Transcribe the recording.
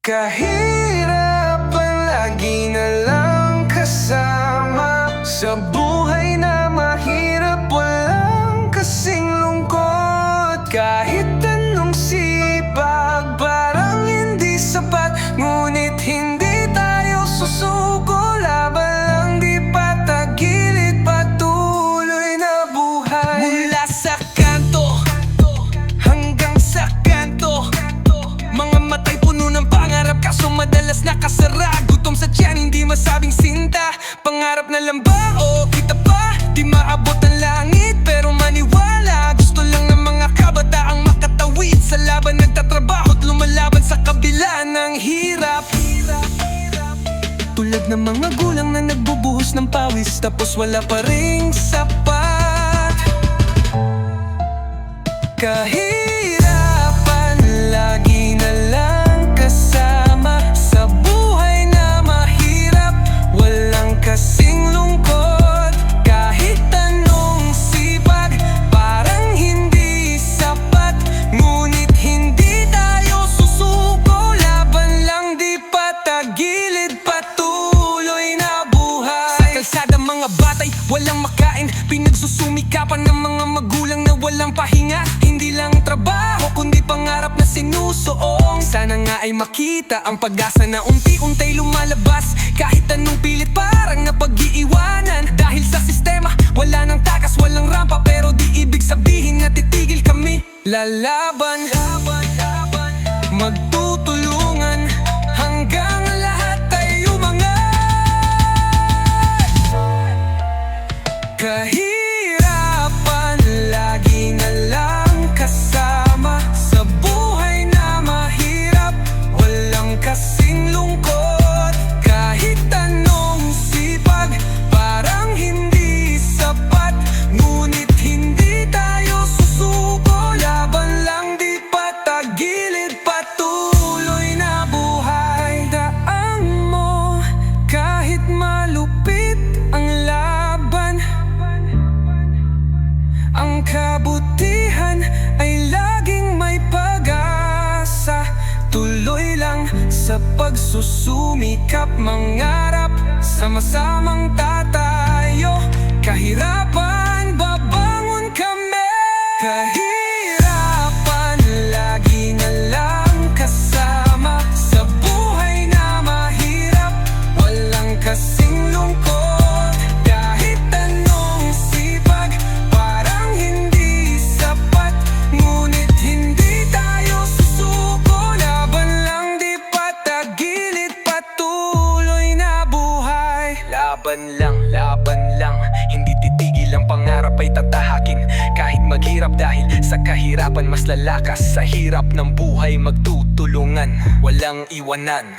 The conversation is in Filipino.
Kahirapan lagi na lang kasama sa buhay na mahirap, walang kasing lungkot. Kahit anong sipag, parang hindi sapat, ngunit hindi tayo susuko. Laban lang, di patagilid, patuloy na buhay. Mula sa kanto hanggang sa kanto, mga matay puno ng pangarap, kaso madalas nakasara. Gutom sa tiyan, hindi masabing sinta. Pangarap na lang ba o kita pa? Di maabot ang langit, pero maniwala. Gusto lang ng mga kabataang makatawid sa laban, nagtatrabaho at lumalaban sa kabila ng hirap. Tulad ng mga gulang na nagbubuhos ng pawis, tapos wala pa ring sapat. Kahirapan lagi na lang kasama sa buhay na mahirap, walang kasing lungkot. Kahit anong sipag, parang hindi sapat, ngunit hindi tayo susuko. Laban lang, di patagilid, patuloy na buhay. Sa kalsada mga batay, walang makain, pinagsusumikapan ng mga magulang na walang pahinga. Hindi lang trabaho, kundi pangarap na sinusuong. Sana nga ay makita ang pag-asa na unti-unti lumalabas. Kahit anong pilit, parang napag-iiwanan. Dahil sa sistema, wala nang takas, walang rampa, pero di ibig sabihin na titigil kami. Lalaban, magtutulungan hanggang lahat ay umangat. Kahirapan lagi na lang kasama sa buhay na mahirap, walang kasing lungkot. Kahit anong sipag, parang hindi sapat, ngunit hindi tayo susuko. Laban lang, di patagilid, patuloy na buhay. Daan mo kahit malupit ang laban, ang kabutihan ay laging may pag-asa. Tuloy lang sa pagsusumikap, mangarap, sama-samang tatayo. Kahirapan, babangon kami. Kahirapan lagi na lang kasama sa buhay na mahirap, walang kasing lungkot. Kahit anong sipag, parang hindi sapat, ngunit hindi tayo susuko. Laban lang, di patagilid, patuloy na buhay. Laban lang, hindi titigil ang pangarap ay tatahakin. Kahit maghirap, dahil sa kahirapan mas lalakas. Sa hirap ng buhay magtutulungan, walang iwanan.